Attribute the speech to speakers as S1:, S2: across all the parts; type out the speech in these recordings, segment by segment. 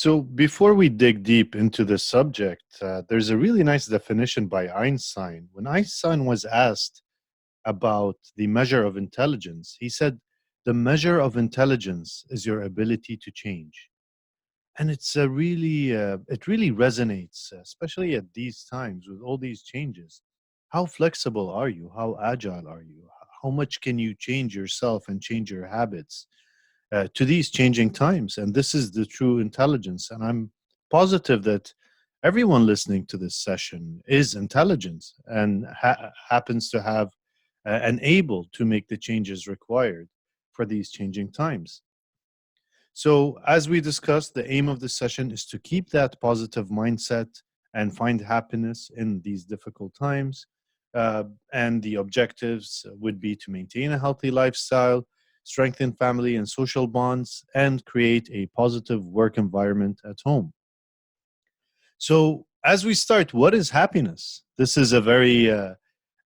S1: So, before we dig deep into the subject, there's a really nice definition by Einstein. When Einstein was asked about the measure of intelligence, he said, "The measure of intelligence is your ability to change." And it really resonates, especially at these times with all these changes. How flexible are you? How agile are you? How much can you change yourself and change your habits to these changing times? And this is the true intelligence. And I'm positive that everyone listening to this session is intelligent and happens to have and able to make the changes required for these changing times. So, as we discussed, the aim of this session is to keep that positive mindset and find happiness in these difficult times. And the objectives would be to maintain a healthy lifestyle, strengthen family and social bonds, and create a positive work environment at home. So, as we start, what is happiness? This is a very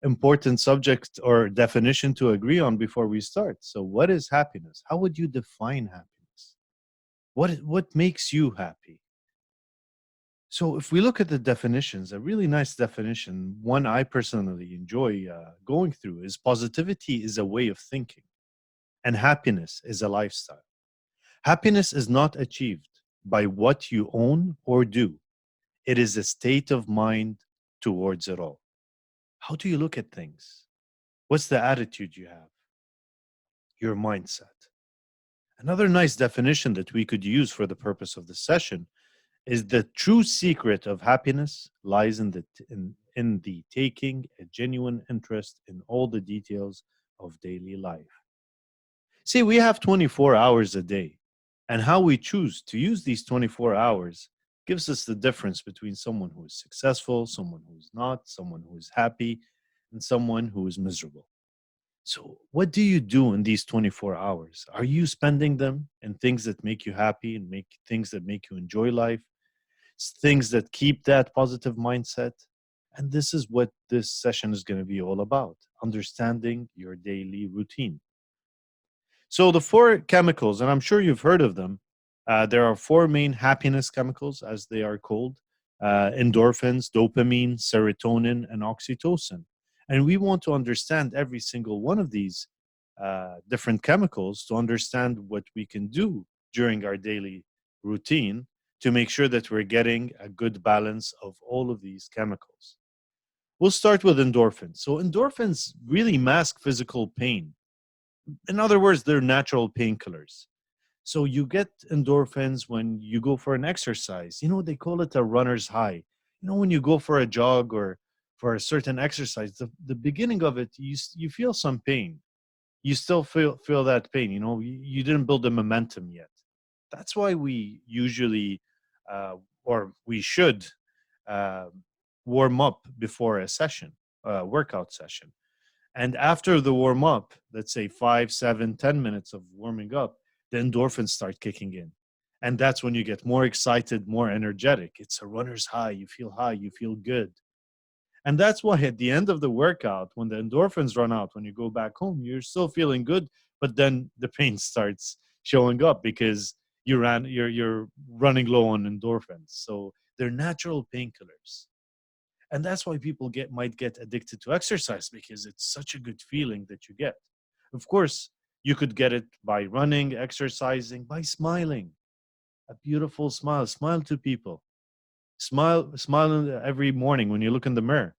S1: important subject or definition to agree on before we start. So, what is happiness? How would you define happiness? What makes you happy? So if we look at the definitions, a really nice definition, one I personally enjoy going through, is positivity is a way of thinking and happiness is a lifestyle. Happiness is not achieved by what you own or do. It is a state of mind towards it all. How do you look at things? What's the attitude you have? Your mindset. Another nice definition that we could use for the purpose of the session is the true secret of happiness lies in the taking a genuine interest in all the details of daily life. See, we have 24 hours a day, and how we choose to use these 24 hours gives us the difference between someone who is successful, someone who is not, someone who is happy, and someone who is miserable. So, what do you do in these 24 hours? Are you spending them in things that make you happy and make things that make you enjoy life? Things that keep that positive mindset. And this is what this session is going to be all about, understanding your daily routine. So, the four chemicals, and I'm sure you've heard of them, there are four main happiness chemicals, as they are called: endorphins, dopamine, serotonin, and oxytocin. And we want to understand every single one of these different chemicals to understand what we can do during our daily routine to make sure that we're getting a good balance of all of these chemicals. We'll start with endorphins. So, endorphins really mask physical pain. In other words, they're natural painkillers. So, you get endorphins when you go for an exercise. You know, they call it a runner's high. You know, when you go for a jog or for a certain exercise, the beginning of it, you feel some pain. You still feel that pain. You know, you didn't build the momentum yet. That's why we usually, or we should, uh, warm up before a session, a workout session. And after the warm up, let's say 5, 7, 10 minutes of warming up, the endorphins start kicking in. And that's when you get more excited, more energetic. It's a runner's high, you feel good. And that's why at the end of the workout, when the endorphins run out, when you go back home, you're still feeling good, but then the pain starts showing up because you're running low on endorphins. So they're natural painkillers. And that's why people might get addicted to exercise because it's such a good feeling that you get. Of course, you could get it by running, exercising, by smiling. A beautiful smile. Smile to people. Smile every morning when you look in the mirror.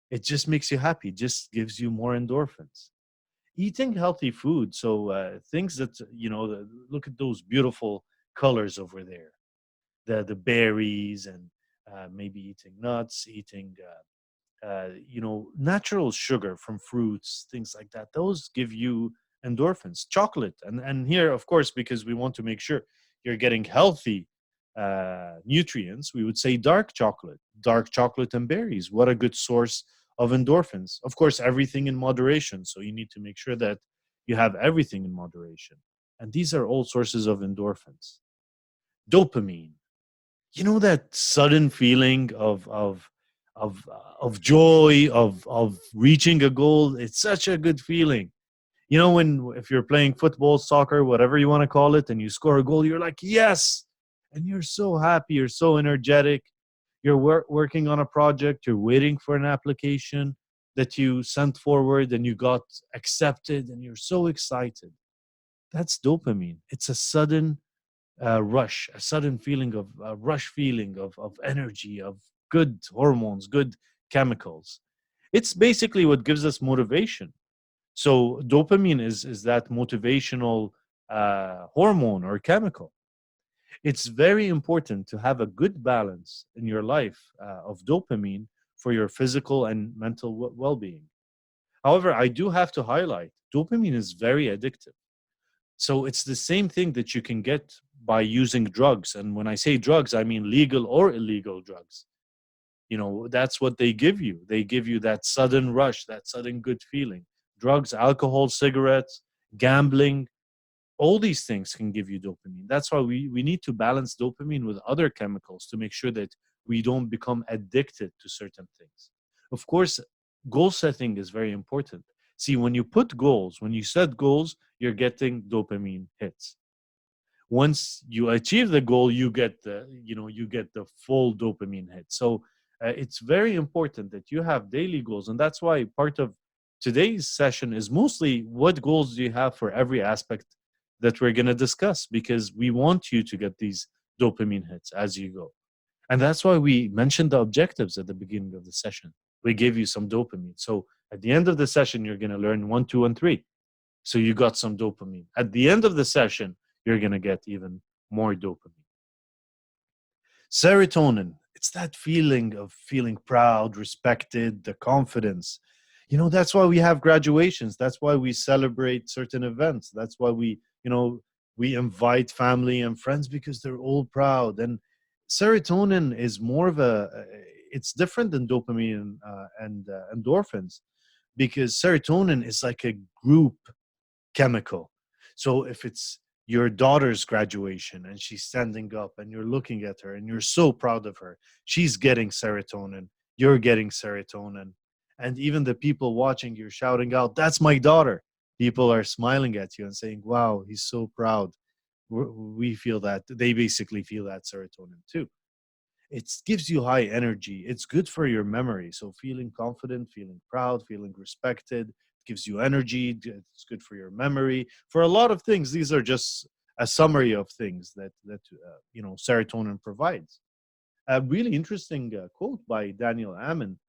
S1: It just makes you happy, just gives you more endorphins. Eating healthy food, so things that, look at those beautiful colors over there, the berries, and maybe eating nuts, eating natural sugar from fruits, things like that. Those give you endorphins. Chocolate, and here, of course, because we want to make sure you're getting healthy nutrients, we would say dark chocolate and berries. What a good source of endorphins. Of course, everything in moderation. So you need to make sure that you have everything in moderation. And these are all sources of endorphins. Dopamine. You know that sudden feeling of joy, of reaching a goal. It's such a good feeling. You know, when if you're playing football, soccer, whatever you want to call it, and you score a goal, you're like, yes. and you're so happy, you're so energetic. You're working on a project, you're waiting for an application that you sent forward and you got accepted, and you're so excited. That's dopamine. It's a sudden rush, a sudden feeling of a rush feeling of energy, of good hormones, good chemicals. It's basically what gives us motivation. So dopamine is that motivational hormone or chemical. It's very important to have a good balance in your life of dopamine for your physical and mental well-being. However, I do have to highlight dopamine is very addictive. So it's the same thing that you can get by using drugs. And when I say drugs, I mean legal or illegal drugs. That's what they give you. They give you that sudden rush, that sudden good feeling. Drugs, alcohol, cigarettes, gambling, all these things can give you dopamine. That's why we need to balance dopamine with other chemicals to make sure that we don't become addicted to certain things. Of course, goal setting is very important. See, when you put goals, when you set goals, you're getting dopamine hits. Once you achieve the goal, you get the full dopamine hit. So it's very important that you have daily goals, and that's why part of today's session is mostly what goals do you have for every aspect that we're going to discuss, because we want you to get these dopamine hits as you go. And that's why we mentioned the objectives at the beginning of the session. We gave you some dopamine, so at the end of the session you're going to learn 1, 2, and 3. So you got some dopamine. At the end of the session, you're going to get even more dopamine. Serotonin, it's that feeling of feeling proud, respected, the confidence. That's why we have graduations. That's why we celebrate certain events. That's why we invite family and friends, because they're all proud. And serotonin is more of it's different than dopamine and endorphins, because serotonin is like a group chemical. So if it's your daughter's graduation and she's standing up and you're looking at her and you're so proud of her, she's getting serotonin, you're getting serotonin. And even the people watching, you're shouting out, "That's my daughter." People are smiling at you and saying, "Wow, he's so proud." We feel that. They basically feel that serotonin too. It gives you high energy. It's good for your memory. So feeling confident, feeling proud, feeling respected gives you energy. It's good for your memory. For a lot of things, these are just a summary of things that serotonin provides. A really interesting quote by Daniel Amen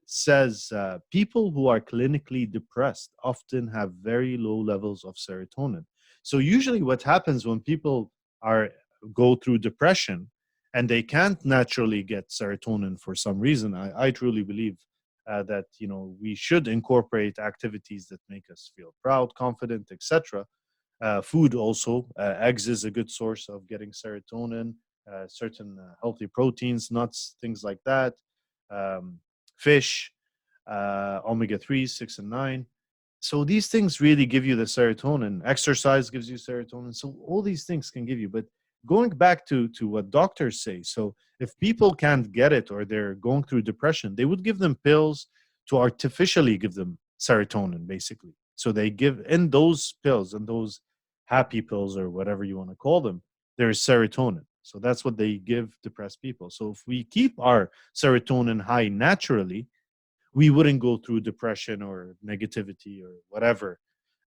S1: says people who are clinically depressed often have very low levels of serotonin. So usually, what happens when people are go through depression and they can't naturally get serotonin for some reason, I truly believe that we should incorporate activities that make us feel proud, confident, etc. Food also, eggs is a good source of getting serotonin, certain healthy proteins, nuts, things like that, um, fish, omega 3, 6, and 9. So these things really give you the serotonin. Exercise gives you serotonin. So all these things can give you. But going back to what doctors say, so if people can't get it or they're going through depression, they would give them pills to artificially give them serotonin, basically. So they give in those pills and those happy pills or whatever you want to call them, there's serotonin. So that's what they give depressed people. So if we keep our serotonin high naturally, we wouldn't go through depression or negativity or whatever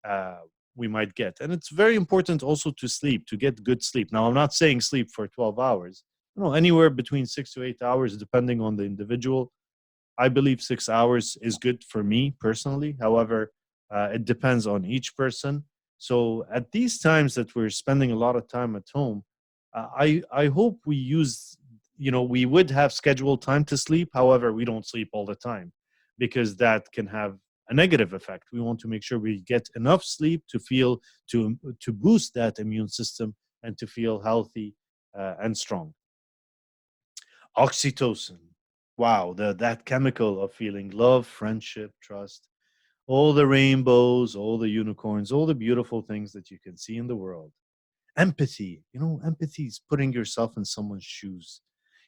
S1: uh, we might get. And it's very important also to sleep, to get good sleep. Now, I'm not saying sleep for 12 hours, anywhere between 6 to 8 hours, depending on the individual. I believe 6 hours is good for me personally. However, it depends on each person. So at these times that we're spending a lot of time at home, I hope we use, we would have scheduled time to sleep. However, we don't sleep all the time, because that can have a negative effect. We want to make sure we get enough sleep to feel to boost that immune system and to feel healthy and strong. Oxytocin. Wow, that chemical of feeling love, friendship, trust, all the rainbows, all the unicorns, all the beautiful things that you can see in the world. Empathy. Empathy is putting yourself in someone's shoes.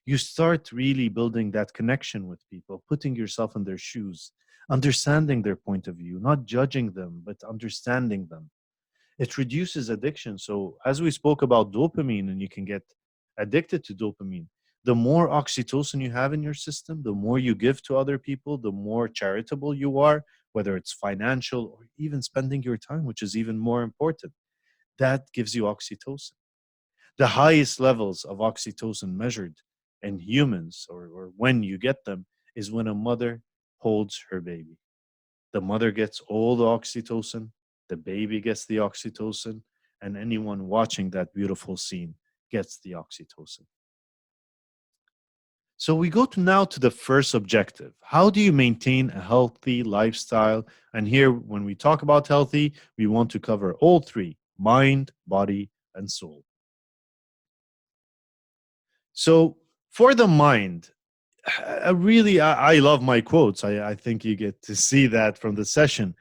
S1: You start really building that connection with people, putting yourself in their shoes, understanding their point of view, not judging them, but understanding them. It reduces addiction. So, as we spoke about dopamine, and you can get addicted to dopamine, the more oxytocin you have in your system, the more you give to other people, the more charitable you are, whether it's financial or even spending your time, which is even more important. That gives you oxytocin. The highest levels of oxytocin measured in humans, or when you get them, is when a mother holds her baby. The mother gets all the oxytocin, the baby gets the oxytocin, and anyone watching that beautiful scene gets the oxytocin. So we go to now to the first objective. How do you maintain a healthy lifestyle? And here, when we talk about healthy, we want to cover all three: mind, body, and soul. So for the mind, I love my quotes. I think you get to see that from the session.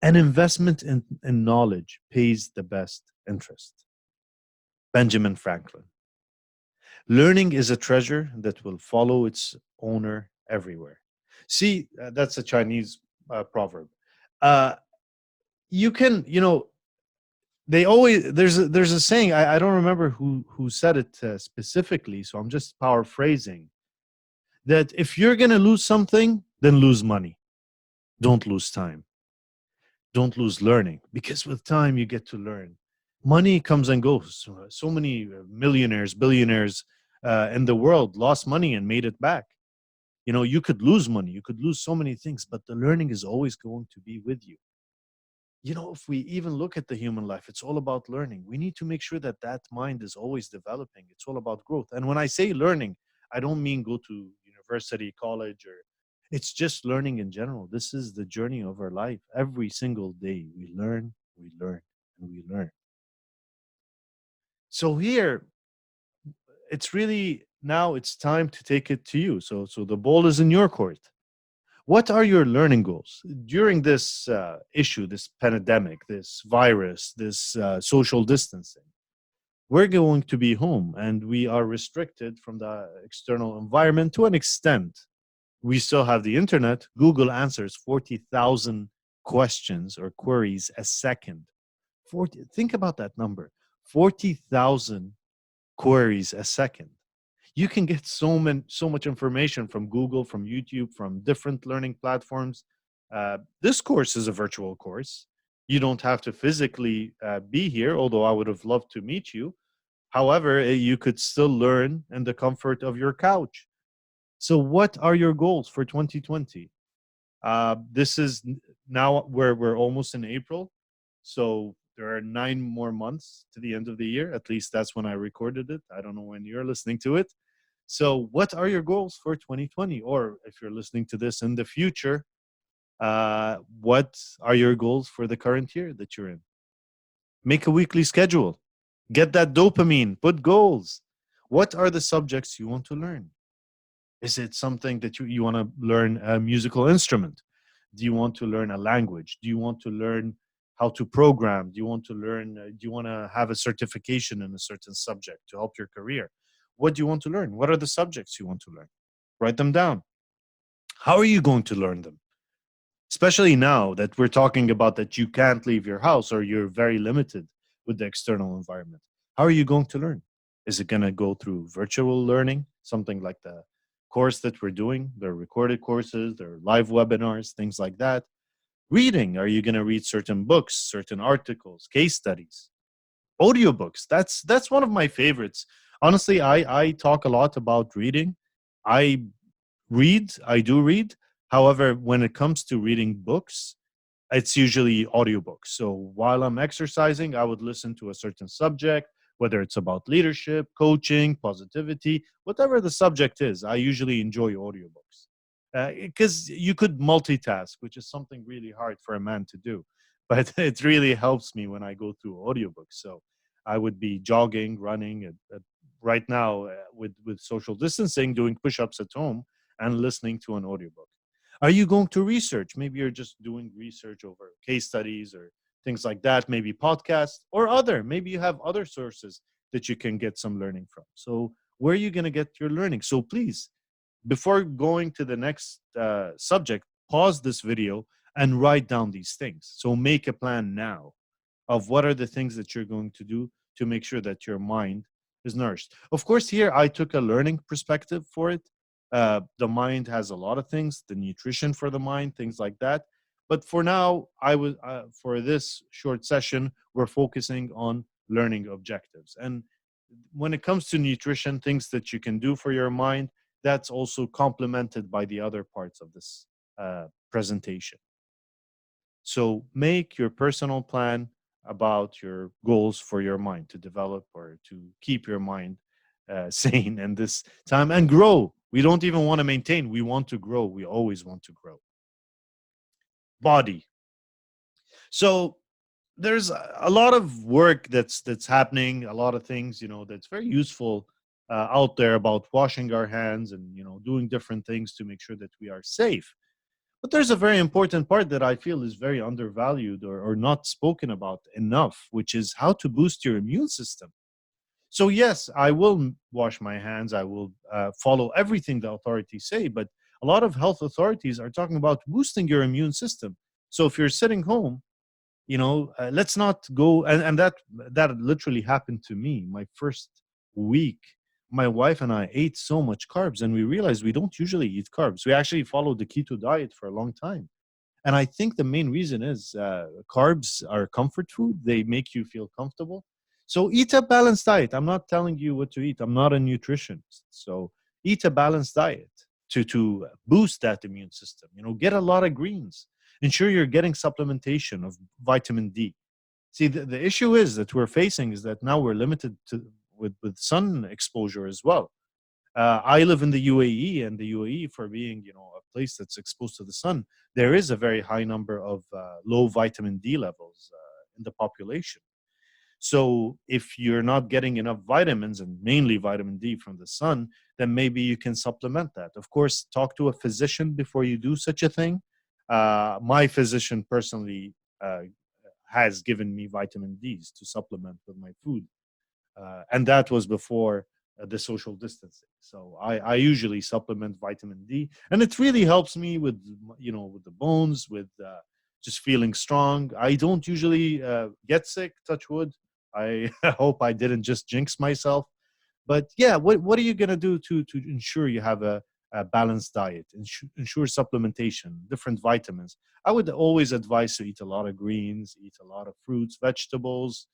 S1: An investment in knowledge pays the best interest. Benjamin Franklin. Learning is a treasure that will follow its owner everywhere. See, that's a Chinese proverb. Uh, you can, they always there's a saying. I don't remember who said it specifically, so I'm just paraphrasing that if you're gonna lose something, then lose money. Don't lose time. Don't lose learning, because with time you get to learn. Money comes and goes. So many millionaires, billionaires in the world lost money and made it back. You could lose money, you could lose so many things, but the learning is always going to be with you. If we even look at the human life, it's all about learning. We need to make sure that that mind is always developing. It's all about growth. And when I say learning, I don't mean go to university, college, or it's just learning in general. This is the journey of our life. Every single day, we learn, and we learn. So here, it's really now it's time to take it to you. So the ball is in your court. What are your learning goals during this issue, this pandemic, this virus, this social distancing? We're going to be home and we are restricted from the external environment to an extent. We still have the internet. Google answers 40,000 questions or queries a second. 40, think about that number: 40,000 queries a second. You can get so much information from Google, from YouTube, from different learning platforms. This course is a virtual course. You don't have to physically be here, although I would have loved to meet you. However, you could still learn in the comfort of your couch. So what are your goals for 2020? This is now where we're almost in April. So there are 9 more months to the end of the year. At least that's when I recorded it. I don't know when you're listening to it. So what are your goals for 2020? Or if you're listening to this in the future, what are your goals for the current year that you're in? Make a weekly schedule. Get that dopamine. Put goals. What are the subjects you want to learn? Is it something that you want to learn a musical instrument? Do you want to learn a language? Do you want to learn how to program? Do you want to learn, do you want to have a certification in a certain subject to help your career? What do you want to learn? What are the subjects you want to learn? Write them down. How are you going to learn them? Especially now that we're talking about that you can't leave your house or you're very limited with the external environment. How are you going to learn? Is it going to go through virtual learning, something like the course that we're doing? There are recorded courses, there are live webinars, things like that. Reading, are you going to read certain books, certain articles, case studies? Audiobooks, that's one of my favorites. Honestly, I talk a lot about reading. I do read. However, when it comes to reading books, it's usually audiobooks. So while I'm exercising, I would listen to a certain subject, whether it's about leadership, coaching, positivity, whatever the subject is. I usually enjoy audiobooks because you could multitask, which is something really hard for a man to do. But it really helps me when I go through audiobooks. So I would be jogging, running, right now with social distancing, doing push-ups at home and listening to an audiobook. Are you going to research? Maybe you're just doing research over case studies or things like that, maybe podcasts or other. Maybe you have other sources that you can get some learning from. So, where are you going to get your learning? So, please, before going to the next subject, pause this video and write down these things. So, make a plan now. of what are the things that you're going to do to make sure that your mind is nourished. Of course, here I took a learning perspective for it. The mind has a lot of things, the nutrition for the mind, things like that. But for now, I was for this short session, we're focusing on learning objectives. And when it comes to nutrition, things that you can do for your mind, that's also complemented by the other parts of this presentation. So make your personal plan about your goals for your mind to develop or to keep your mind sane in this time and grow. We don't even want to maintain, we want to grow. We always want to grow. Body. So there's a lot of work that's happening, a lot of things, that's very useful out there about washing our hands and doing different things to make sure that we are safe. But there's a very important part that I feel is very undervalued or not spoken about enough, which is how to boost your immune system. So yes, I will wash my hands. I will follow everything the authorities say, but a lot of health authorities are talking about boosting your immune system. So if you're sitting home, let's not go, and that literally happened to me my first week. My wife and I ate so much carbs, and we realized we don't usually eat carbs. We actually followed the keto diet for a long time, and I think the main reason is carbs are comfort food. They make you feel comfortable. So eat a balanced diet. I'm not telling you what to eat. I'm not a nutritionist. So eat a balanced diet to boost that immune system. Get a lot of greens. Ensure you're getting supplementation of vitamin D. See, the issue is that we're facing is that now we're limited to with sun exposure as well. I live in the UAE, and the UAE, for being a place that's exposed to the sun, there is a very high number of low vitamin D levels in the population. So if you're not getting enough vitamins, and mainly vitamin D from the sun, then maybe you can supplement that. Of course, talk to a physician before you do such a thing. My physician personally has given me vitamin Ds to supplement with my food, and that was before the social distancing. So I usually supplement vitamin D, and it really helps me with with the bones, with just feeling strong. I don't usually get sick. Touch wood. I hope I didn't just jinx myself. But yeah, what are you gonna do to ensure you have a balanced diet? Ensure supplementation, different vitamins. I would always advise to eat a lot of greens, eat a lot of fruits, vegetables,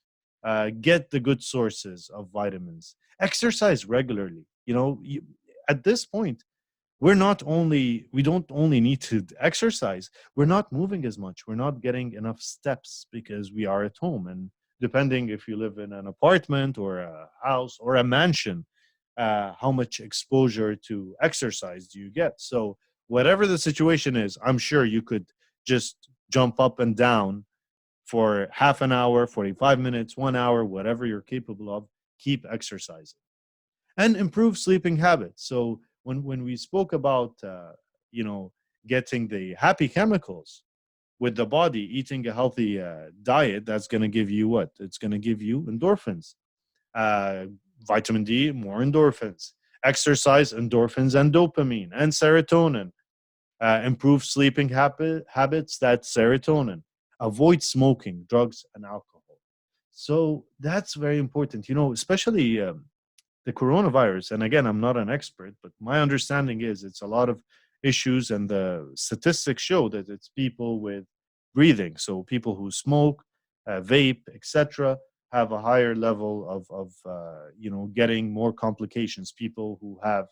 S1: get the good sources of vitamins. Exercise regularly. At this point, we don't only need to exercise, we're not moving as much, we're not getting enough steps because we are at home. And depending if you live in an apartment or a house or a mansion, how much exposure to exercise do you get? So whatever the situation is, I'm sure you could just jump up and down for half an hour, 45 minutes, 1 hour, whatever you're capable of. Keep exercising and improve sleeping habits. So when we spoke about you know getting the happy chemicals with the body, eating a healthy diet, that's going to give you what? It's going to give you endorphins. Uh, Vitamin D, more endorphins. Exercise, endorphins, and dopamine and serotonin. Improve sleeping habits, that's serotonin. Avoid smoking, drugs, and alcohol. So that's very important, especially the coronavirus. And again, I'm not an expert, but my understanding is it's a lot of issues, and the statistics show that it's people with breathing. So people who smoke, vape, etc., have a higher level of getting more complications. People who have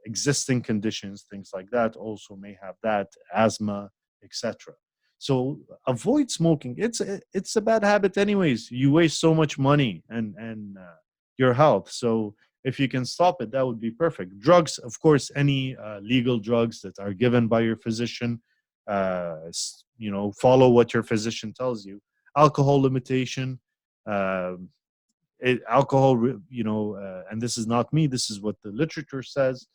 S1: existing conditions, things like that, also may have that, asthma, etc. So avoid smoking. It's a bad habit, anyways. You waste so much money and your health. So if you can stop it, that would be perfect. Drugs, of course, any legal drugs that are given by your physician. Follow what your physician tells you. Alcohol limitation. Uh, Alcohol, and this is not me. This is what the literature says.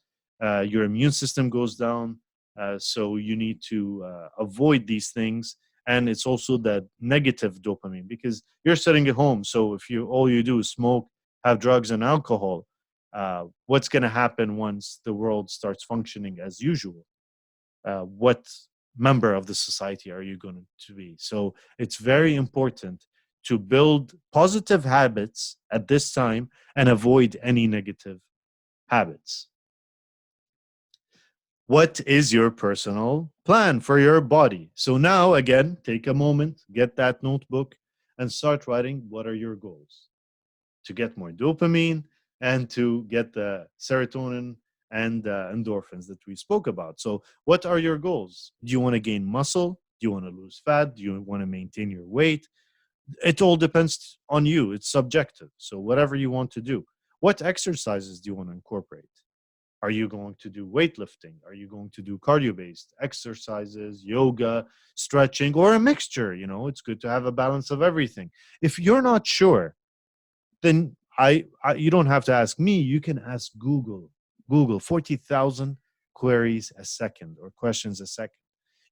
S1: Your immune system goes down, so you need to avoid these things. And it's also that negative dopamine, because you're sitting at home. So if you all you do is smoke, have drugs and alcohol, what's going to happen once the world starts functioning as usual? What member of the society are you going to be? So it's very important to build positive habits at this time and avoid any negative habits. What is your personal plan for your body? So now, again, take a moment, get that notebook, and start writing what are your goals to get more dopamine and to get the serotonin and endorphins that we spoke about. So, what are your goals? Do you want to gain muscle? Do you want to lose fat? Do you want to maintain your weight? It all depends on you. It's subjective. So, whatever you want to do. What exercises do you want to incorporate? Are you going to do weightlifting? Are you going to do cardio based exercises, yoga, stretching, or a mixture? It's good to have a balance of everything. If you're not sure, then you don't have to ask me. You can ask Google. Google 40,000 queries a second or questions a second.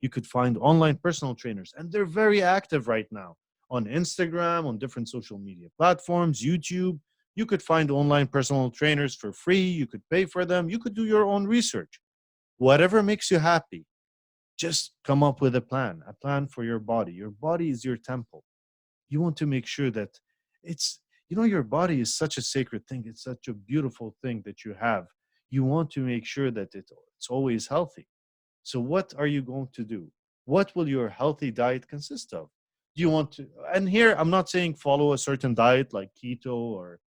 S1: You could find online personal trainers, and they're very active right now on Instagram, on different social media platforms, YouTube. You could find online personal trainers for free. You could pay for them. You could do your own research. Whatever makes you happy, just come up with a plan for your body. Your body is your temple. You want to make sure that it's, your body is such a sacred thing. It's such a beautiful thing that you have. You want to make sure that it's always healthy. So what are you going to do? What will your healthy diet consist of? Do you want to, and here I'm not saying follow a certain diet like keto or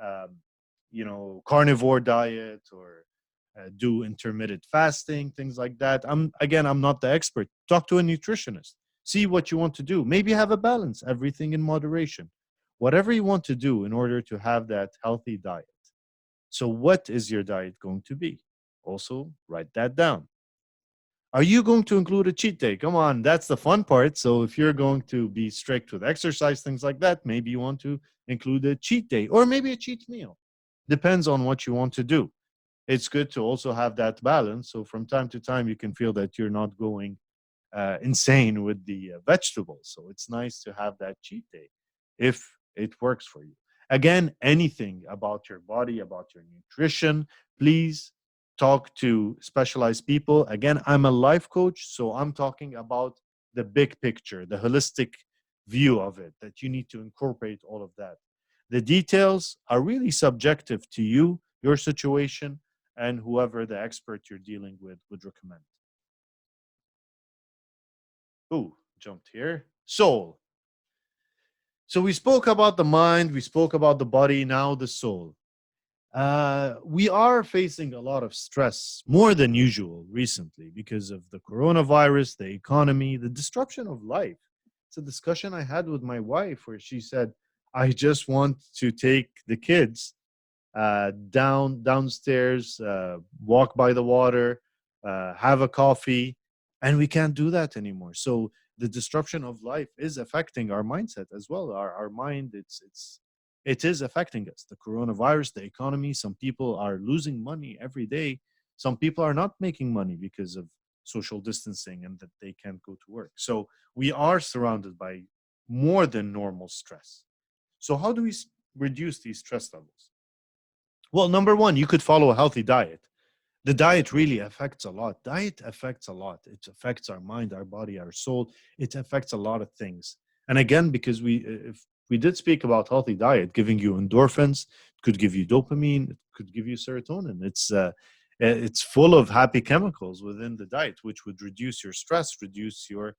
S1: um, carnivore diet or do intermittent fasting, things like that. I'm not the expert. Talk to a nutritionist. See what you want to do. Maybe have a balance, everything in moderation. Whatever you want to do in order to have that healthy diet. So what is your diet going to be? Also, write that down. Are you going to include a cheat day? Come on, that's the fun part. So if you're going to be strict with exercise, things like that, maybe you want to include a cheat day or maybe a cheat meal. Depends on what you want to do. It's good to also have that balance. So from time to time, you can feel that you're not going insane with the vegetables. So it's nice to have that cheat day if it works for you. Again, anything about your body, about your nutrition, please talk to specialized people. Again, I'm a life coach, so I'm talking about the big picture, the holistic view of it, that you need to incorporate all of that. The details are really subjective to you, your situation, and whoever the expert you're dealing with would recommend. Ooh, jumped here. Soul. So we spoke about the mind, we spoke about the body, now the soul. We are facing a lot of stress, more than usual recently, because of the coronavirus, the economy, the disruption of life. It's a discussion I had with my wife where she said, I just want to take the kids downstairs, walk by the water, have a coffee, and we can't do that anymore. So the disruption of life is affecting our mindset as well. Our mind, it is affecting us. The coronavirus, the economy. Some people are losing money every day. Some people are not making money because of social distancing and that they can't go to work. So we are surrounded by more than normal stress. So how do we reduce these stress levels? Well, number one, you could follow a healthy diet. The diet really affects a lot. Diet affects a lot. It affects our mind, our body, our soul. It affects a lot of things. And again, because if we did speak about healthy diet, giving you endorphins, it could give you dopamine, it could give you serotonin. It's full of happy chemicals within the diet, which would reduce your stress, reduce your,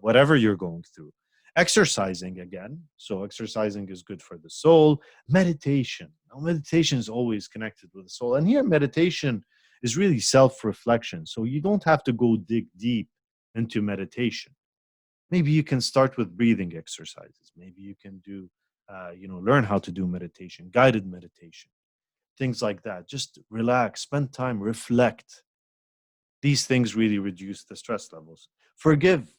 S1: whatever you're going through. Exercising again. So exercising is good for the soul. Meditation. Now, meditation is always connected with the soul. And here, meditation is really self reflection. So you don't have to go dig deep into meditation. Maybe you can start with breathing exercises. Maybe you can do, learn how to do meditation, guided meditation, things like that. Just relax, spend time, reflect. These things really reduce the stress levels. Forgive.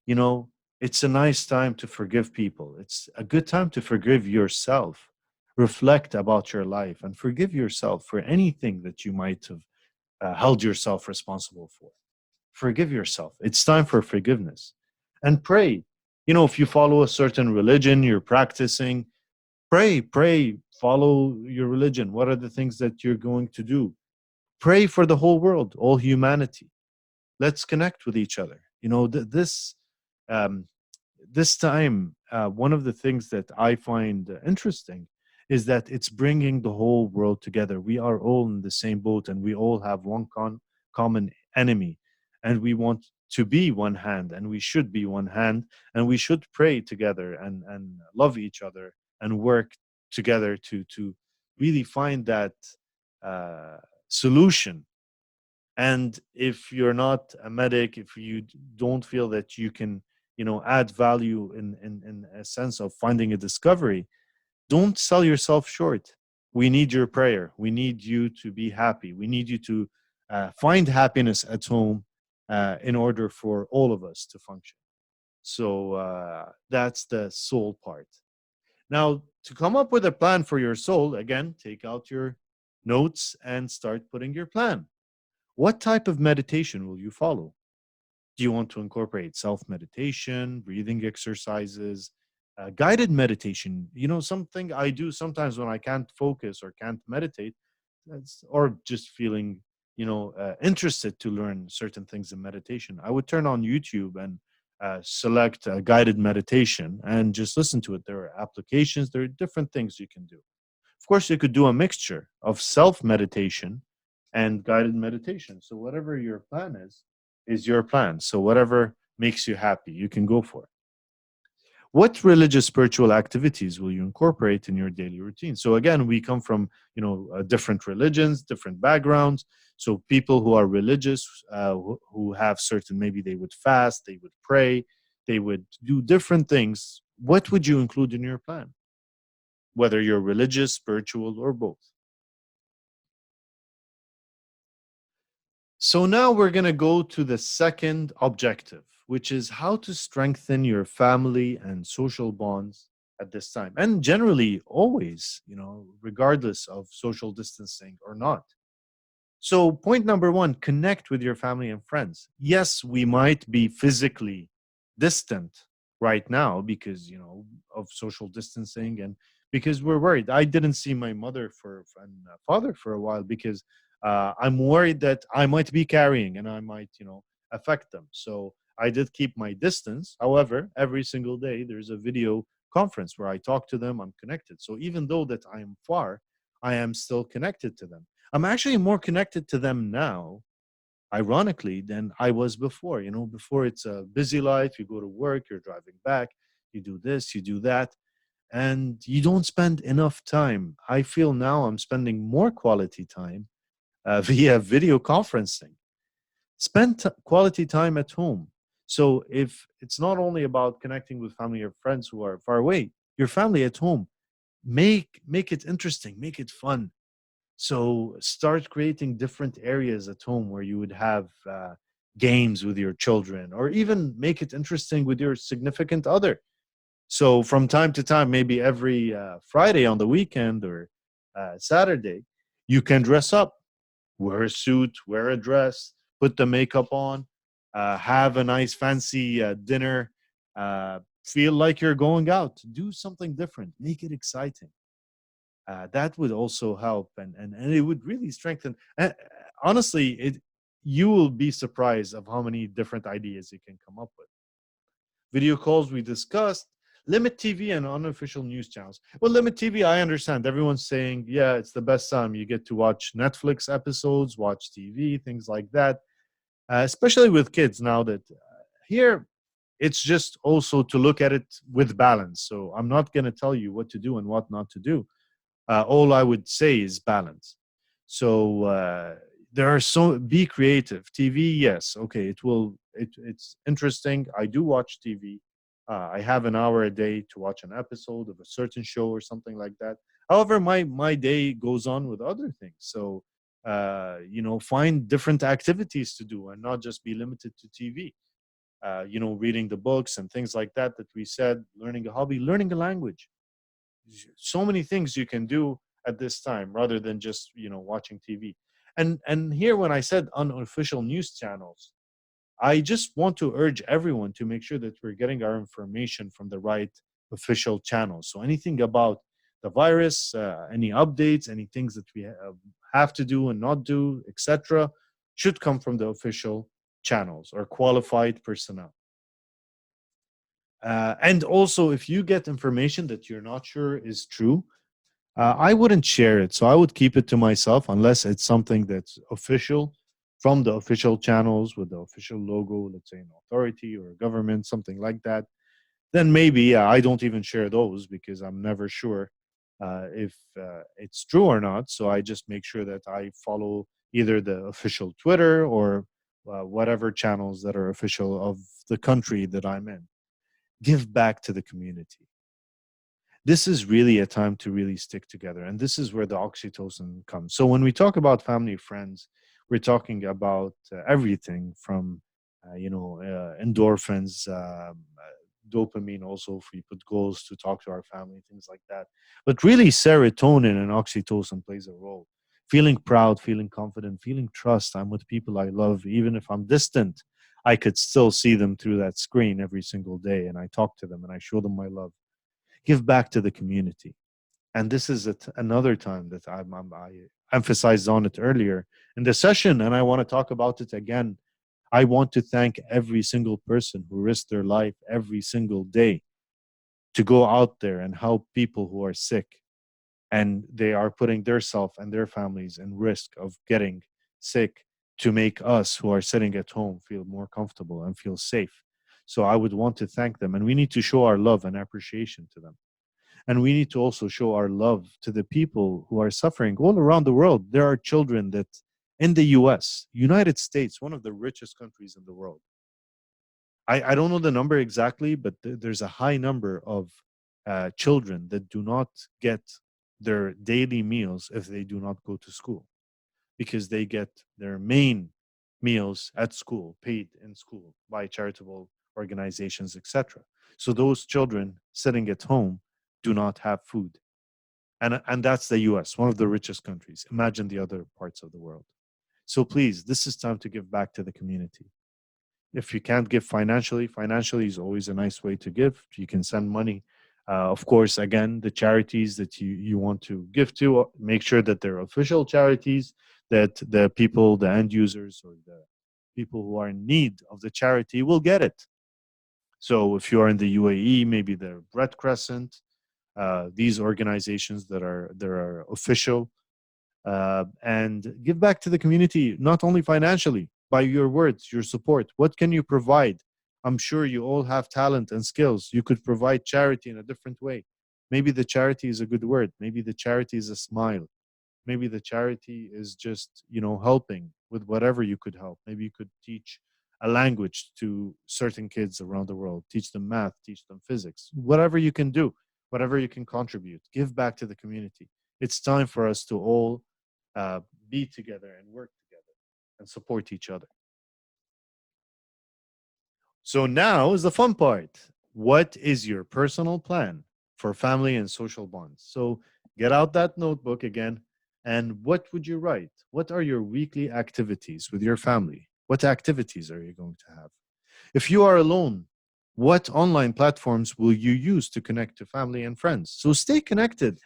S1: You know, it's a nice time to forgive people. It's a good time to forgive yourself. Reflect about your life and forgive yourself for anything that you might have held yourself responsible for. Forgive yourself. It's time for forgiveness. And pray. If you follow a certain religion, you're practicing, pray, follow your religion. What are the things that you're going to do? Pray for the whole world, all humanity. Let's connect with each other. Um, this time, one of the things that I find interesting is that it's bringing the whole world together. We are all in the same boat, and we all have one common enemy, and we want to be one hand, and we should be one hand, and we should pray together and love each other and work together to really find that uh, solution. And if you're not a medic, if you don't feel that you can, add value in a sense of finding a discovery, don't sell yourself short. We need your prayer. We need you to be happy. We need you to find happiness at home in order for all of us to function. So that's the soul part. Now, to come up with a plan for your soul, again, take out your notes and start putting your plan. What type of meditation will you follow? Do you want to incorporate self meditation, breathing exercises, guided meditation? Something I do sometimes when I can't focus or can't meditate, or just feeling, interested to learn certain things in meditation. I would turn on YouTube and select a guided meditation and just listen to it. There are applications, there are different things you can do. Of course, you could do a mixture of self meditation and guided meditation. So whatever your plan is your plan. So whatever makes you happy, you can go for it. What religious spiritual activities will you incorporate in your daily routine? So again, we come from different religions, different backgrounds. So people who are religious, who have certain, maybe they would fast, they would pray, they would do different things. What would you include in your plan, whether you're religious, spiritual, or both? So now we're going to go to the second objective, which is how to strengthen your family and social bonds at this time. And generally, always, regardless of social distancing or not. So, point number one, connect with your family and friends. Yes, we might be physically distant right now because, of social distancing and because we're worried. I didn't see my mother and father for a while because I'm worried that I might be carrying and I might, affect them. So, I did keep my distance. However, every single day there's a video conference where I talk to them, I'm connected. So, even though that I am far, I am still connected to them. I'm actually more connected to them now, ironically, than I was before. Before it's a busy life. You go to work, you're driving back, you do this, you do that, and you don't spend enough time. I feel now I'm spending more quality time via video conferencing. Spend quality time at home. So if it's not only about connecting with family or friends who are far away, your family at home, make it interesting, make it fun. So start creating different areas at home where you would have games with your children, or even make it interesting with your significant other. So from time to time, maybe every Friday on the weekend or Saturday, you can dress up, wear a suit, wear a dress, put the makeup on, have a nice fancy dinner, feel like you're going out, do something different, make it exciting. That would also help, and it would really strengthen. Honestly, you will be surprised of how many different ideas you can come up with. Video calls we discussed. Limit TV and unofficial news channels. Well, limit TV, I understand. Everyone's saying, yeah, it's the best time. You get to watch Netflix episodes, watch TV, things like that. Especially with kids now that here it's just also to look at it with balance. So I'm not going to tell you what to do and what not to do. All I would say is balance. So there are be creative. TV, yes, okay, it's interesting. I do watch TV. I have an hour a day to watch an episode of a certain show or something like that. However, my day goes on with other things. So find different activities to do and not just be limited to TV. Reading the books and things like that we said, learning a hobby, learning a language, so many things you can do at this time rather than just watching TV. And here, when I said unofficial news channels, I just want to urge everyone to make sure that we're getting our information from the right official channels. So anything about the virus, any updates, any things that we have to do and not do, etc., should come from the official channels or qualified personnel. And also, if you get information that you're not sure is true, I wouldn't share it. So I would keep it to myself unless it's something that's official from the official channels with the official logo, let's say an authority or a government, something like that. Then maybe, yeah, I don't even share those because I'm never sure if it's true or not. So I just make sure that I follow either the official Twitter or whatever channels that are official of the country that I'm in. Give back to the community. This is really a time to really stick together. And this is where the oxytocin comes. So when we talk about family, friends, we're talking about everything from, endorphins, dopamine also, if we put goals to talk to our family, things like that. But really, serotonin and oxytocin plays a role. Feeling proud, feeling confident, feeling trust. I'm with people I love, even if I'm distant. I could still see them through that screen every single day, and I talk to them and I show them my love. Give back to the community. And this is another time that I emphasized on it earlier in the session, and I want to talk about it again. I want to thank every single person who risked their life every single day to go out there and help people who are sick, and they are putting their self and their families in risk of getting sick to make us who are sitting at home feel more comfortable and feel safe. So I would want to thank them, and we need to show our love and appreciation to them. And we need to also show our love to the people who are suffering all around the world. There are children that in the US, United States, one of the richest countries in the world. I don't know the number exactly, but there's a high number of children that do not get their daily meals if they do not go to school, because they get their main meals at school, paid in school by charitable organizations, etc. So those children sitting at home do not have food. And that's the US, one of the richest countries. Imagine the other parts of the world. So please, this is time to give back to the community. If you can't give financially, financially is always a nice way to give. You can send money. Of course, again, the charities that you want to give to, make sure that they're official charities, that the people, the end users, or the people who are in need of the charity will get it. So if you are in the UAE, maybe the Red Crescent, these organizations that are official, and give back to the community, not only financially, by your words, your support. What can you provide? I'm sure you all have talent and skills. You could provide charity in a different way. Maybe the charity is a good word. Maybe the charity is a smile. Maybe the charity is just, helping with whatever you could help. Maybe you could teach a language to certain kids around the world, teach them math, teach them physics, whatever you can do, whatever you can contribute, give back to the community. It's time for us to all uh, be together and work together and support each other. So now is the fun part. What is your personal plan for family and social bonds? So get out that notebook again. And what would you write? What are your weekly activities with your family? What activities are you going to have? If you are alone, what online platforms will you use to connect to family and friends? So stay connected.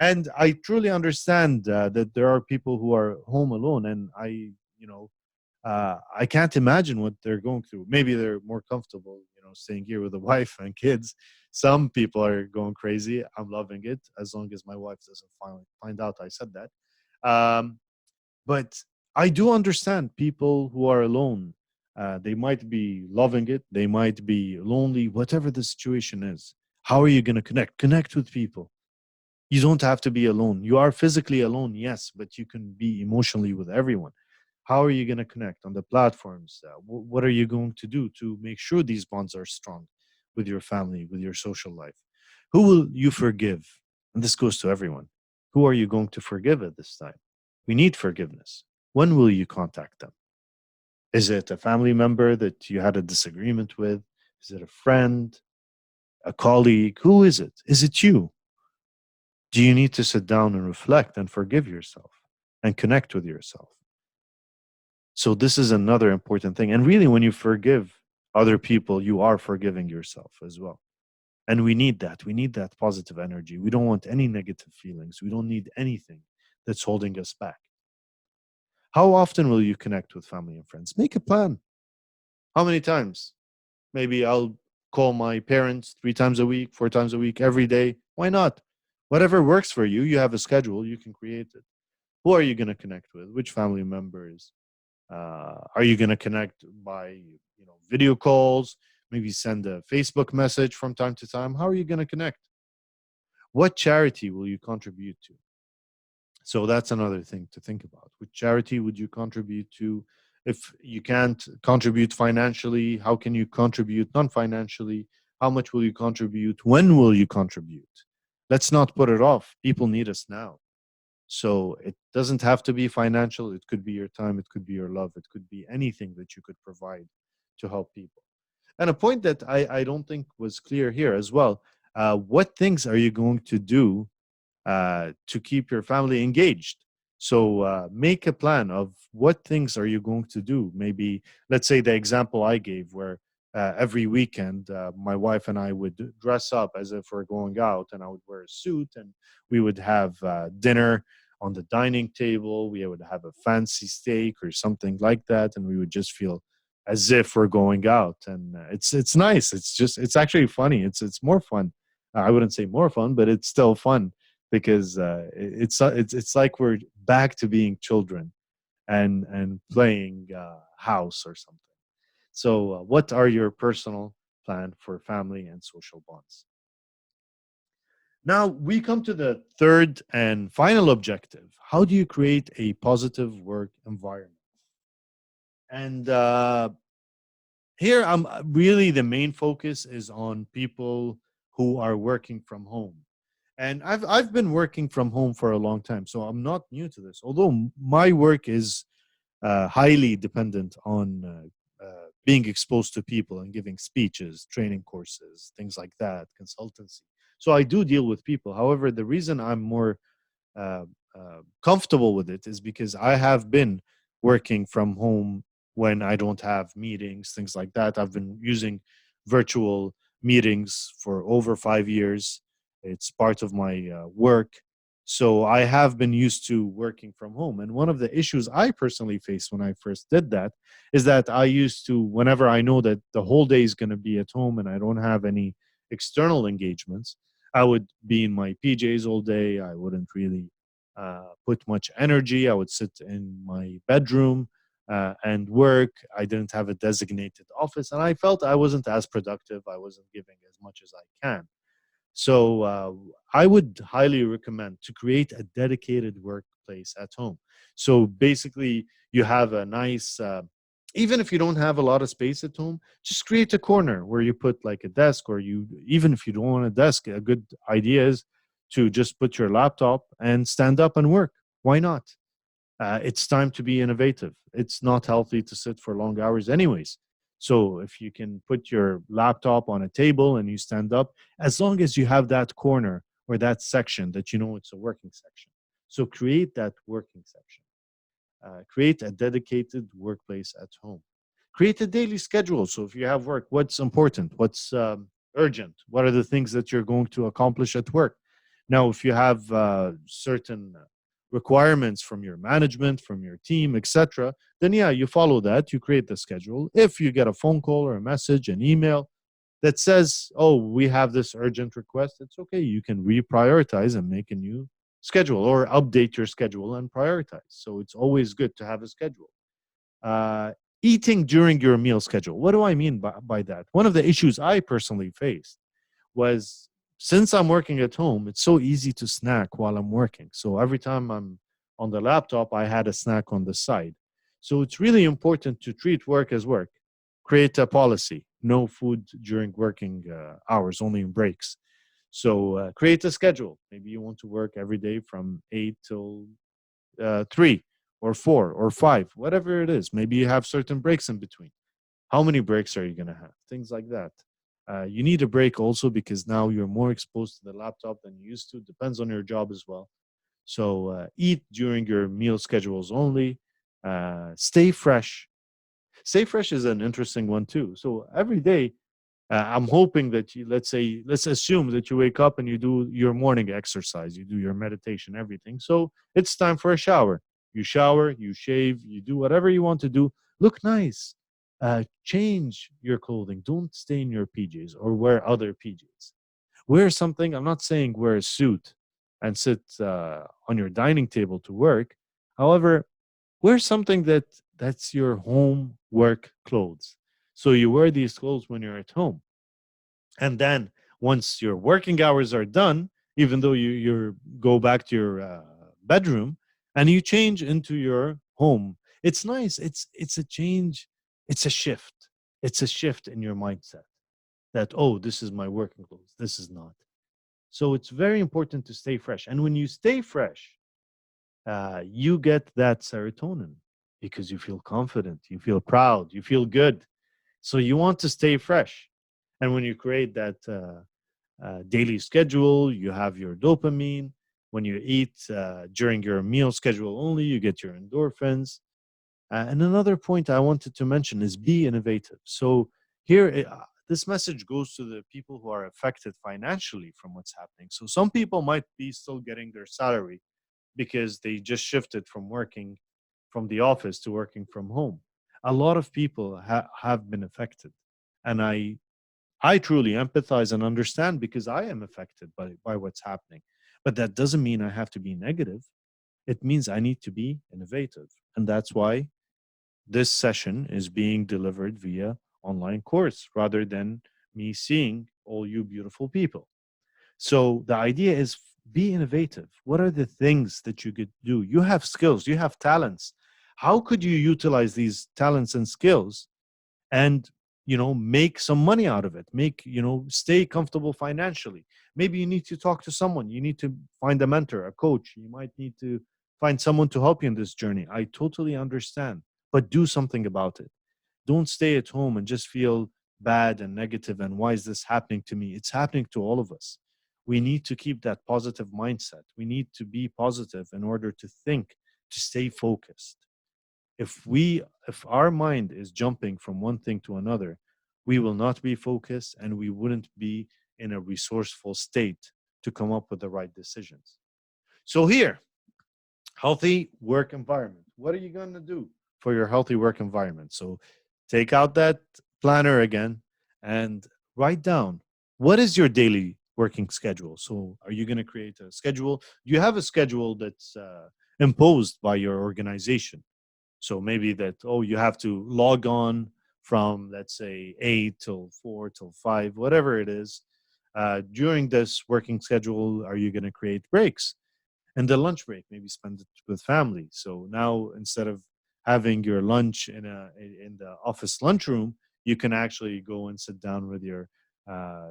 S1: And I truly understand that there are people who are home alone, and I can't imagine what they're going through. Maybe they're more comfortable, staying here with a wife and kids. Some people are going crazy. I'm loving it as long as my wife doesn't find out I said that. Um, but I do understand people who are alone. They might be loving it. They might be lonely. Whatever the situation is, how are you going to connect? Connect with people. You don't have to be alone. You are physically alone, yes, but you can be emotionally with everyone. How are you going to connect on the platforms? What are you going to do to make sure these bonds are strong with your family, with your social life? Who will you forgive? And this goes to everyone. Who are you going to forgive at this time? We need forgiveness. When will you contact them? Is it a family member that you had a disagreement with? Is it a friend, a colleague? Who is it? Is it you? Do you need to sit down and reflect and forgive yourself and connect with yourself? So, this is another important thing. And really, when you forgive other people, you are forgiving yourself as well. And we need that. We need that positive energy. We don't want any negative feelings. We don't need anything that's holding us back. How often will you connect with family and friends? Make a plan. How many times? Maybe I'll call my parents 3 times a week, 4 times a week, every day. Why not? Whatever works for you, you have a schedule, you can create it. Who are you going to connect with? Which family members? Are you going to connect by video calls? Maybe send a Facebook message from time to time. How are you going to connect? What charity will you contribute to? So that's another thing to think about. Which charity would you contribute to? If you can't contribute financially, how can you contribute non financially? How much will you contribute? When will you contribute? Let's not put it off. People need us now. So it doesn't have to be financial. It could be your time. It could be your love. It could be anything that you could provide to help people. And a point that I don't think was clear here as well. What things are you going to do to keep your family engaged? So make a plan of what things are you going to do. Maybe let's say the example I gave, where every weekend my wife and I would dress up as if we're going out, and I would wear a suit, and we would have dinner on the dining table. We would have a fancy steak or something like that, and we would just feel as if we're going out. And it's nice. It's actually funny. It's more fun. I wouldn't say more fun, but it's still fun because it's like we're back to being children and playing house or something. So, what are your personal plan for family and social bonds? Now we come to the third and final objective. How do you create a positive work environment? And here, I'm really the main focus is on people who are working from home. And I've been working from home for a long time, so I'm not new to this. Although my work is highly dependent on being exposed to people and giving speeches, training courses, things like that, consultancy. So I do deal with people. However, the reason I'm more uh, comfortable with it is because I have been working from home when I don't have meetings, things like that. I've been using virtual meetings for over 5 years. It's part of my work. So I have been used to working from home. And one of the issues I personally faced when I first did that is that I used to, whenever I know that the whole day is going to be at home and I don't have any external engagements, I would be in my PJs all day. I wouldn't really put much energy. I would sit in my bedroom and work. I didn't have a designated office, and I felt I wasn't as productive. I wasn't giving as much as I can. So I would highly recommend to create a dedicated workplace at home. So basically, you have a nice, even if you don't have a lot of space at home, just create a corner where you put like a desk, or you, even if you don't want a desk, a good idea is to just put your laptop and stand up and work. Why not? It's time to be innovative. It's not healthy to sit for long hours, anyways. So if you can put your laptop on a table and you stand up, as long as you have that corner or that section that you know it's a working section. So create that working section. Create a dedicated workplace at home. Create a daily schedule. So if you have work, what's important? What's urgent? What are the things that you're going to accomplish at work? Now, if you have certain requirements from your management, from your team, etc., then yeah, you follow that. You create the schedule. If you get a phone call or a message, an email that says, "Oh, we have this urgent request," it's okay. You can reprioritize and make a new schedule or update your schedule and prioritize. So it's always good to have a schedule. Uh, Eating during your meal schedule. What do I mean by that? One of the issues I personally faced was, since I'm working at home, it's so easy to snack while I'm working. So every time I'm on the laptop, I had a snack on the side. So it's really important to treat work as work. Create a policy: no food during working hours, only in breaks. So create a schedule. Maybe you want to work every day from 8 till 3 or 4 or 5, whatever it is. Maybe you have certain breaks in between. How many breaks are you going to have? Things like that. You need a break also because now you're more exposed to the laptop than you used to. Depends on your job as well. So eat during your meal schedules only. Stay fresh. Stay fresh is an interesting one too. So every day, I'm hoping that you, let's assume that you wake up and you do your morning exercise, you do your meditation, everything. So it's time for a shower. You shower, you shave, you do whatever you want to do. Look nice. Change your clothing. Don't stay in your PJs or wear other PJs. Wear something. I'm not saying wear a suit and sit on your dining table to work. However, wear something that's your home work clothes. So you wear these clothes when you're at home, and then once your working hours are done, even though you go back to your bedroom and you change into your home, it's nice. It's a change. It's a shift. It's a shift in your mindset that, oh, this is my working clothes, this is not. So it's very important to stay fresh, and when you stay fresh, you get that serotonin because you feel confident, you feel proud, you feel good. So you want to stay fresh. And when you create that daily schedule, you have your dopamine. When you eat during your meal schedule only, you get your endorphins. And another point I wanted to mention is be innovative. So here, this message goes to the people who are affected financially from what's happening. So some people might be still getting their salary because they just shifted from working from the office to working from home. A lot of people have been affected, and I truly empathize and understand because I am affected by what's happening. But that doesn't mean I have to be negative. It means I need to be innovative, and that's why this session is being delivered via online course rather than me seeing all you beautiful people. So the idea is be innovative. What are the things that you could do? You have skills, you have talents. How could you utilize these talents and skills and make some money out of it, make stay comfortable financially? Maybe you need to talk to someone, you need to find a mentor, a coach, you might need to find someone to help you in this journey. I totally understand, but do something about it. Don't stay at home and just feel bad and negative and why is this happening to me? It's happening to all of us. We need to keep that positive mindset. We need to be positive in order to think, to stay focused. If our mind is jumping from one thing to another, we will not be focused and we wouldn't be in a resourceful state to come up with the right decisions. So here, healthy work environment. What are you going to do for your healthy work environment? So take out that planner again and write down, what is your daily working schedule? So are you going to create a schedule? Do you have a schedule that's imposed by your organization? So maybe that, oh, you have to log on from, let's say, 8 till 4 till 5, whatever it is. During this working schedule, are you going to create breaks? And the lunch break, maybe spend it with family. So now instead of having your lunch in the office lunchroom, you can actually go and sit down with your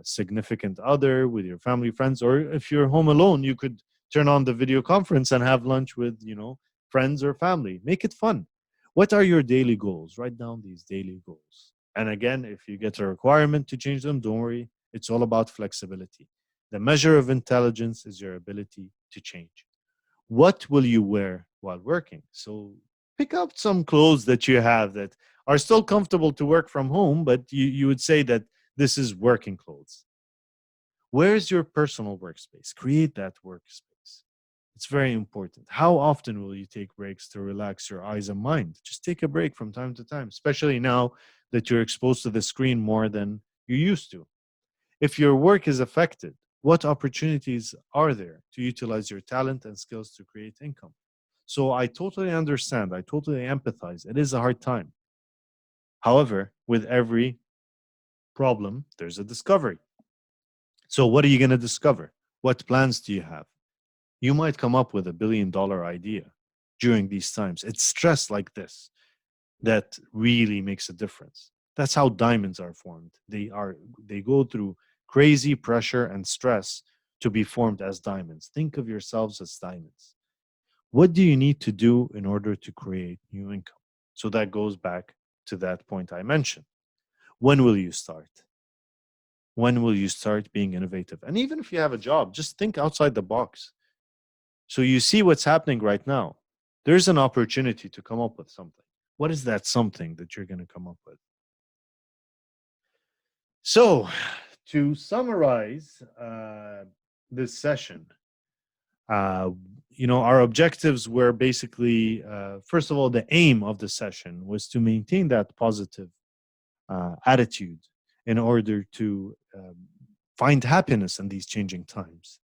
S1: significant other, with your family, friends, or if you're home alone, you could turn on the video conference and have lunch with friends or family. Make it fun. What are your daily goals? Write down these daily goals. And again, if you get a requirement to change them, don't worry. It's all about flexibility. The measure of intelligence is your ability to change. What will you wear while working? So pick up some clothes that you have that are still comfortable to work from home, but you would say that this is working clothes. Where's your personal workspace? Create that workspace. It's very important. How often will you take breaks to relax your eyes and mind? Just take a break from time to time, especially now that you're exposed to the screen more than you used to. If your work is affected, what opportunities are there to utilize your talent and skills to create income? So I totally understand. I totally empathize. It is a hard time. However, with every problem, there's a discovery. So what are you going to discover? What plans do you have? You might come up with $1 billion idea during these times. It's stress like this that really makes a difference. That's how diamonds are formed. They go through crazy pressure and stress to be formed as diamonds. Think of yourselves as diamonds. What do you need to do in order to create new income? So that goes back to that point I mentioned. When will you start? When will you start being innovative? And even if you have a job, just think outside the box. So you see what's happening right now. There's an opportunity to come up with something. What is that something that you're going to come up with? So, to summarize this session, uh, our objectives were basically, first of all, the aim of the session was to maintain that positive attitude in order to find happiness in these changing times.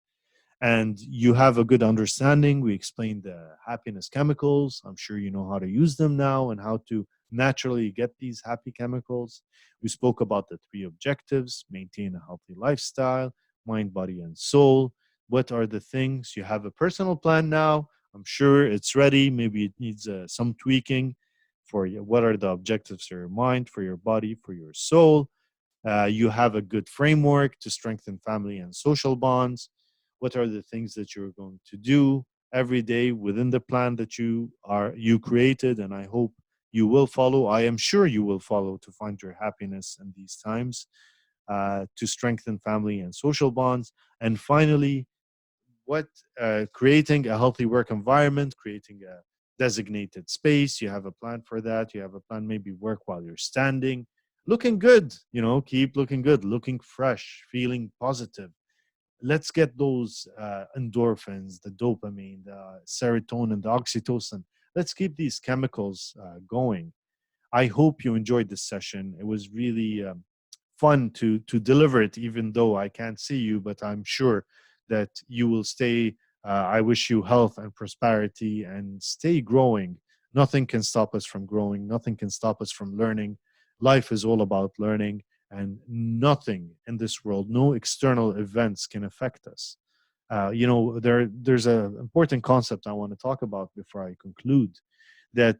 S1: And you have a good understanding. We explained the happiness chemicals. I'm sure you know how to use them now and how to naturally get these happy chemicals. We spoke about the three objectives: maintain a healthy lifestyle, mind, body, and soul. What are the things? You have a personal plan now. I'm sure it's ready. Maybe it needs some tweaking for you. What are the objectives for your mind, for your body, for your soul? You have a good framework to strengthen family and social bonds. What are the things that you're going to do every day within the plan that you created? And I hope you will follow. I am sure you will follow to find your happiness in these times, to strengthen family and social bonds. And finally, what creating a healthy work environment, creating a designated space. You have a plan for that. You have a plan, maybe work while you're standing, looking good, keep looking good, looking fresh, feeling positive. Let's get those endorphins, the dopamine, the serotonin, the oxytocin. Let's keep these chemicals going. I hope you enjoyed this session. It was really fun to deliver it, even though I can't see you, but I'm sure that you will stay. I wish you health and prosperity and stay growing. Nothing can stop us from growing. Nothing can stop us from learning. Life is all about learning, and nothing in this world, no external events can affect us. There's an important concept I want to talk about before I conclude, that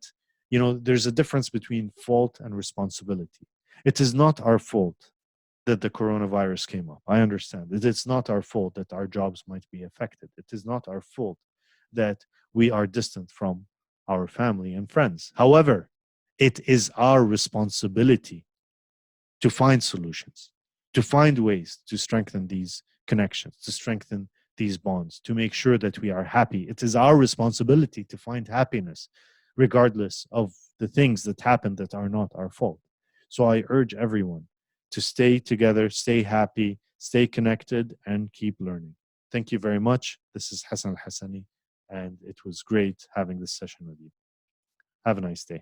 S1: there's a difference between fault and responsibility. It is not our fault that the coronavirus came up. I understand that it's not our fault that our jobs might be affected. It is not our fault that we are distant from our family and friends. However, it is our responsibility to find solutions, to find ways to strengthen these connections, to strengthen these bonds, to make sure that we are happy. It is our responsibility to find happiness, regardless of the things that happen that are not our fault. So I urge everyone to stay together, stay happy, stay connected, and keep learning. Thank you very much. This is Hassan Al Hassani, and it was great having this session with you. Have a nice day.